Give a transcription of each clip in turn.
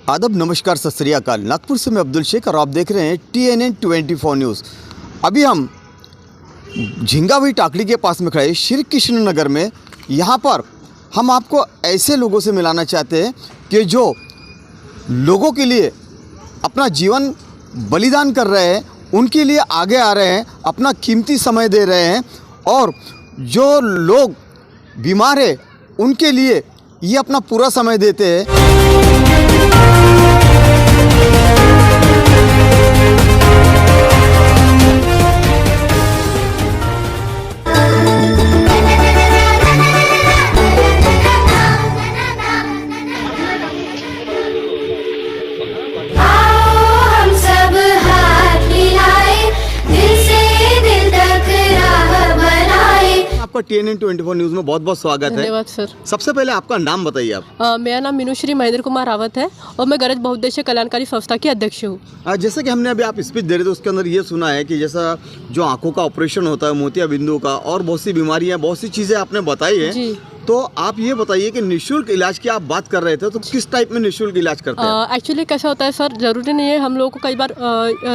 आदाब, नमस्कार, सत श्री अकाल। नागपुर से मैं अब्दुल शेख और आप देख रहे हैं TNN 24 न्यूज़। अभी हम झिंगावई टाकली के पास में खड़े श्री कृष्ण नगर में। यहाँ पर हम आपको ऐसे लोगों से मिलाना चाहते हैं कि जो लोगों के लिए अपना जीवन बलिदान कर रहे हैं, उनके लिए आगे आ रहे हैं, अपना कीमती समय दे रहे हैं, और जो लोग बीमार हैं उनके लिए ये अपना पूरा समय देते हैं। आपका TNN 24 न्यूज़ में बहुत बहुत स्वागत है। धन्यवाद सर। सबसे पहले आपका नाम बताइए आप। मेरा नाम मीनूश्री महेंद्र कुमार रावत है और मैं गरज बहुउद्देश्य कल्याणकारी संस्था की अध्यक्ष हूँ। जैसे कि हमने अभी आप स्पीच दे रहे थे, उसके अंदर ये सुना है कि जैसा जो आंखों का ऑपरेशन होता है, मोतिया बिंदु का, और बहुत सी बीमारियां, बहुत सी चीज़ें आपने बताई है। जी। तो आप ये बताइए कि निःशुल्क इलाज की आप बात कर रहे थे, तो किस टाइप में निःशुल्क इलाज करते हैं? एक्चुअली कैसा होता है सर, ज़रूरी नहीं है। हम लोगों को कई बार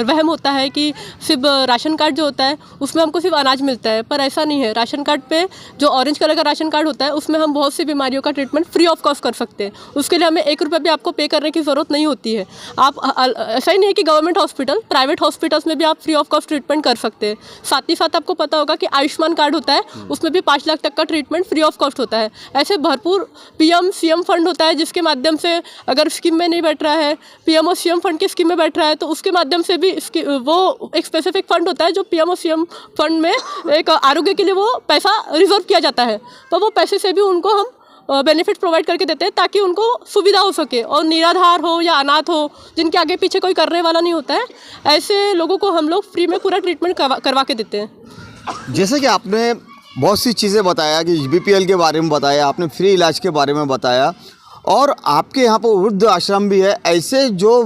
वहम होता है कि सिर्फ राशन कार्ड जो होता है उसमें हमको सिर्फ अनाज मिलता है, पर ऐसा नहीं है। राशन कार्ड पे जो ऑरेंज कलर का राशन कार्ड होता है उसमें हम बहुत सी बीमारियों का ट्रीटमेंट फ्री ऑफ कॉस्ट कर सकते हैं। उसके लिए हमें 1 रुपये भी आपको पे करने की ज़रूरत नहीं होती है। आप ऐसा ही नहीं है कि गवर्नमेंट हॉस्पिटल, प्राइवेट हॉस्पिटल्स में भी आप फ्री ऑफ कॉस्ट ट्रीटमेंट कर सकते हैं। साथ ही साथ आपको पता होगा कि आयुष्मान कार्ड होता है, उसमें भी 5 लाख तक का ट्रीटमेंट फ्री ऑफ कॉस्ट होता है। ऐसे भरपूर PM CM फंड होता है, जिसके माध्यम से अगर स्कीम में नहीं बैठ रहा है, PM और CM फंड की स्कीम में बैठ रहा है, तो उसके माध्यम से भी वो एक स्पेसिफिक फंड होता है जो PM और CM फंड में एक आरोग्य के लिए वो पैसा रिजर्व किया जाता है। तो वो पैसे से भी उनको हम बेनिफिट प्रोवाइड करके देते हैं ताकि उनको सुविधा हो सके। और निराधार हो या अनाथ हो, जिनके आगे पीछे कोई करने वाला नहीं होता है, ऐसे लोगों को हम लोग फ्री में पूरा ट्रीटमेंट करवा के देते हैं। जैसे कि आपने बहुत सी चीज़ें बताया कि BPL के बारे में बताया, आपने फ्री इलाज के बारे में बताया, और आपके यहाँ पर वृद्ध आश्रम भी है। ऐसे जो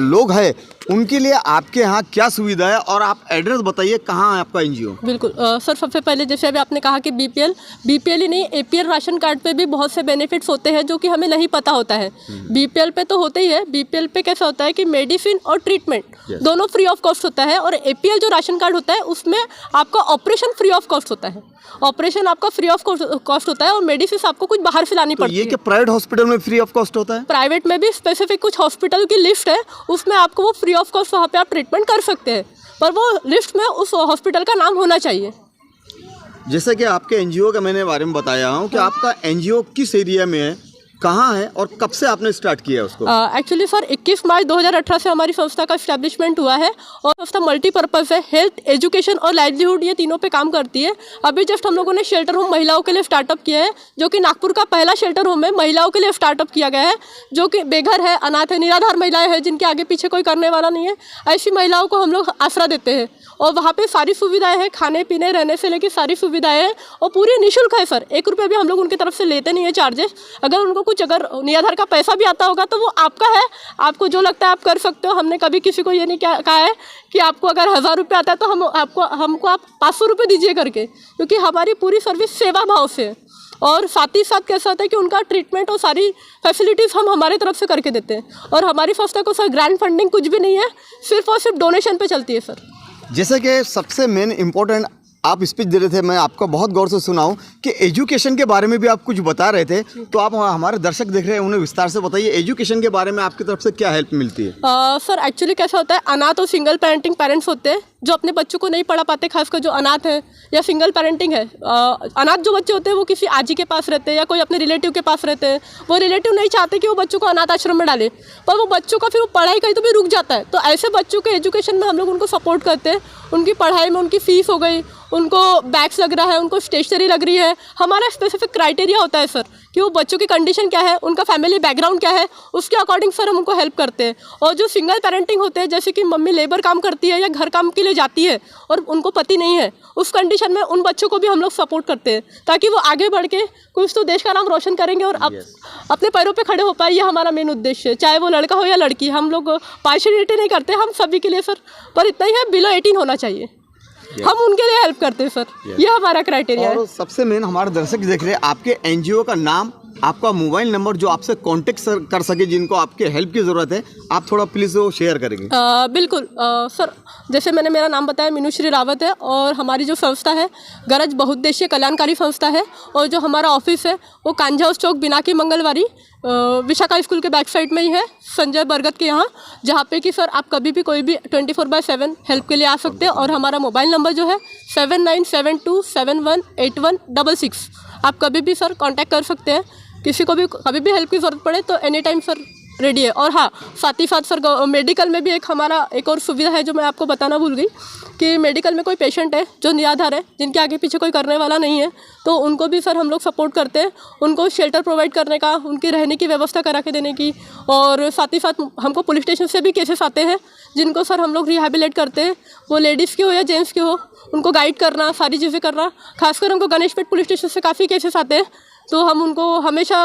लोग हैं उनके लिए आपके यहाँ क्या सुविधा है, और आप एड्रेस बताइए कहाँ है आपका NGO? बिल्कुल सर, सबसे पहले जैसे अभी आपने कहा कि BPL ही नहीं, APL राशन कार्ड पे भी बहुत से बेनिफिट्स होते हैं जो कि हमें नहीं पता होता है। BPL पे तो होते ही है। BPL पे कैसा होता है कि मेडिसिन और ट्रीटमेंट दोनों फ्री ऑफ कॉस्ट होता है, और APL जो राशन कार्ड होता है उसमें आपका ऑपरेशन फ्री ऑफ कॉस्ट होता है। ऑपरेशन आपका फ्री ऑफ कॉस्ट होता है, और मेडिसिन आपको कुछ बाहर से लानी पड़ती है। ये क्या प्राइवेट हॉस्पिटल में फ्री ऑफ कॉस्ट होता है? प्राइवेट में भी स्पेसिफिक कुछ हॉस्पिटल की लिस्ट है, उसमें आपको वो फ्री ऑफ कॉस्ट वहाँ पे आप ट्रीटमेंट कर सकते हैं, पर वो लिस्ट में उस हॉस्पिटल का नाम होना चाहिए। जैसे कि आपके NGO का मैंने बारे में बताया हूँ कि आपका NGO किस एरिया में है, कहाँ है, और कब से आपने स्टार्ट किया उसको? एक्चुअली सर 21 मार्च 2018 से हमारी संस्था का इस्टेब्लिशमेंट हुआ है, और संस्था मल्टीपर्पज़ है। हेल्थ, एजुकेशन और लाइवलीहुड, ये तीनों पे काम करती है। अभी जस्ट हम लोगों ने शेल्टर होम महिलाओं के लिए स्टार्टअप किया है, जो कि नागपुर का पहला शेल्टर होम है, महिलाओं के लिए स्टार्टअप किया गया है, जो कि बेघर है, अनाथ है, निराधार महिलाएं हैं, जिनके आगे पीछे कोई करने वाला नहीं है। ऐसी महिलाओं को हम लोग आसरा देते हैं, और वहाँ पे सारी सुविधाएं हैं, खाने पीने रहने से लेकर सारी सुविधाएं हैं, और पूरी निःशुल्क है सर। 1 रुपये भी हम लोग उनकी तरफ से लेते नहीं है चार्जेस। अगर उनको कुछ अगर निराधार का पैसा भी आता होगा तो वो आपका है, आपको जो लगता है आप कर सकते हो। हमने कभी किसी को ये नहीं कहा है कि आपको अगर 1000 रुपये आता है तो हमको आप 500 रुपये दीजिए करके, क्योंकि हमारी पूरी सर्विस सेवा भाव से है। और साथ ही साथ कैसा होता है कि उनका ट्रीटमेंट और सारी फैसिलिटीज़ हम हमारी तरफ से करके देते हैं। और हमारी संस्था को सर ग्रांट फंडिंग कुछ भी नहीं है, सिर्फ और सिर्फ डोनेशन पे चलती है सर। जैसे कि सबसे मेन इम्पोर्टेंट आप स्पीच दे रहे थे, मैं आपका बहुत गौर से सुना हूँ कि एजुकेशन के बारे में भी आप कुछ बता रहे थे, तो आप हमारे दर्शक देख रहे हैं, उन्हें विस्तार से बताइए एजुकेशन के बारे में आपकी तरफ से क्या हेल्प मिलती है? सर एक्चुअली कैसा होता है, अनाथ और सिंगल पेरेंटिंग पेरेंट्स होते हैं जो अपने बच्चों को नहीं पढ़ा पाते, खासकर जो अनाथ है या सिंगल पेरेंटिंग है। अनाथ जो बच्चे होते हैं वो किसी आजी के पास रहते हैं या कोई अपने रिलेटिव के पास रहते हैं। वो रिलेटिव नहीं चाहते कि वो बच्चों को अनाथ आश्रम में डाले, पर वो बच्चों का फिर वो पढ़ाई कहीं तो भी रुक जाता है। तो ऐसे बच्चों के एजुकेशन में हम लोग उनको सपोर्ट करते हैं। उनकी पढ़ाई में उनकी फ़ीस हो गई, उनको बैग्स लग रहा है, उनको स्टेशनरी लग रही है। हमारा स्पेसिफिक क्राइटेरिया होता है सर कि वो बच्चों की कंडीशन क्या है, उनका फैमिली बैकग्राउंड क्या है, उसके अकॉर्डिंग सर हम उनको हेल्प करते हैं। और जो सिंगल पेरेंटिंग होते हैं, जैसे कि मम्मी लेबर काम करती है या घर काम के लिए जाती है और उनको पति नहीं है, उस कंडीशन में उन बच्चों को भी हम लोग सपोर्ट करते हैं ताकि वो आगे बढ़ के कुछ तो देश का नाम रोशन करेंगे और अपने पैरों पे खड़े हो पाए। ये हमारा मेन उद्देश्य है, चाहे वो लड़का हो या लड़की। हम लोग पार्शियलिटी नहीं करते, हम सभी के लिए सर, पर इतना ही है बिलो 18 होना चाहिए। हम उनके लिए हेल्प करते हैं सर, ये हमारा क्राइटेरिया है। और सबसे मेन हमारे दर्शक देख रहे हैं, आपके एनजीओ का नाम आपका मोबाइल नंबर जो आपसे कांटेक्ट कर सके, जिनको आपके हेल्प की ज़रूरत है, आप थोड़ा प्लीज़ वो शेयर करेंगे। बिल्कुल सर, जैसे मैंने मेरा नाम बताया मीनूश्री रावत है और हमारी जो संस्था है गरज बहुउद्देशीय कल्याणकारी संस्था है और जो हमारा ऑफिस है वो कांझा हाउस चौक बिनाकी मंगलवारी विशाखा स्कूल के बैक साइड में ही है, संजय बरगद के यहाँ, जहाँ पे कि सर आप कभी भी कोई भी 24/7 हेल्प के लिए आ सकते हैं। और हमारा मोबाइल नंबर जो है 7972718166, आप कभी भी सर कांटेक्ट कर सकते हैं। किसी को भी कभी भी हेल्प की ज़रूरत पड़े तो एनी टाइम सर रेडी है। और हाँ, साथ ही साथ सर मेडिकल में भी हमारा एक और सुविधा है जो मैं आपको बताना भूल गई कि मेडिकल में कोई पेशेंट है जो निराधार है, जिनके आगे पीछे कोई करने वाला नहीं है, तो उनको भी सर हम लोग सपोर्ट करते हैं, उनको शेल्टर प्रोवाइड करने का, उनकी रहने की व्यवस्था करा के देने की। और साथ ही साथ हमको पुलिस स्टेशन से भी केसेस आते हैं जिनको सर हम लोग रिहेबिलिटेट करते हैं, वो लेडीज़ के हो या जेंट्स के हो, उनको गाइड करना, सारी चीज़ें करना। खासकर हमको गणेशपेट पुलिस स्टेशन से काफ़ी केसेस आते हैं तो हम उनको हमेशा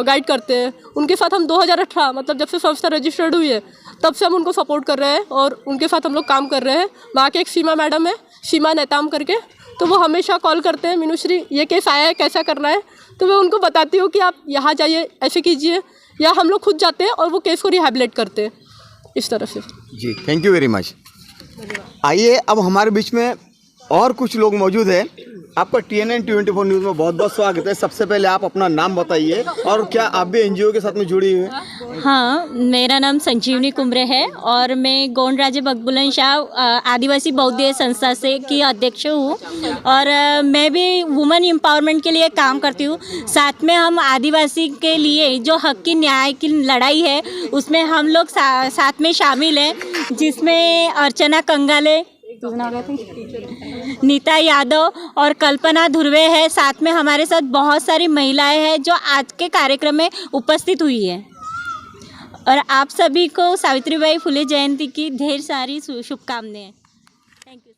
गाइड करते हैं। उनके साथ हम 2018 मतलब जब से संस्था रजिस्टर्ड हुई है तब से हम उनको सपोर्ट कर रहे हैं और उनके साथ हम लोग काम कर रहे हैं। वहाँ के एक सीमा मैडम है, सीमा नेताम करके, तो वो हमेशा कॉल करते हैं, मीनूश्री ये केस आया है, कैसा करना है, तो मैं उनको बताती हूँ कि आप यहाँ जाइए, ऐसे कीजिए, या हम लोग खुद जाते हैं और वो केस को रिहेबिलिटेट करते हैं इस तरह से। जी, थैंक यू वेरी मच। आइए, अब हमारे बीच में और कुछ लोग मौजूद हैं। आपका TNN 24 न्यूज़ में बहुत बहुत स्वागत है। सबसे पहले आप अपना नाम बताइए और क्या आप भी NGO के साथ में जुड़ी हुई हैं? हाँ, मेरा नाम संजीवनी कुमरे है और मैं गोंड राजे बकबुलन शाह आदिवासी बौद्ध संस्था से की अध्यक्ष हूँ और मैं भी वुमेन एम्पावरमेंट के लिए काम करती हूँ। साथ में हम आदिवासी के लिए जो हक की न्याय की लड़ाई है उसमें हम लोग साथ में शामिल हैं, जिसमें अर्चना कंगाले, नीता यादव और कल्पना धुर्वे है। साथ में हमारे साथ बहुत सारी महिलाएं हैं जो आज के कार्यक्रम में उपस्थित हुई है। और आप सभी को सावित्रीबाई फुले जयंती की ढेर सारी शुभकामनाएं। Thank you.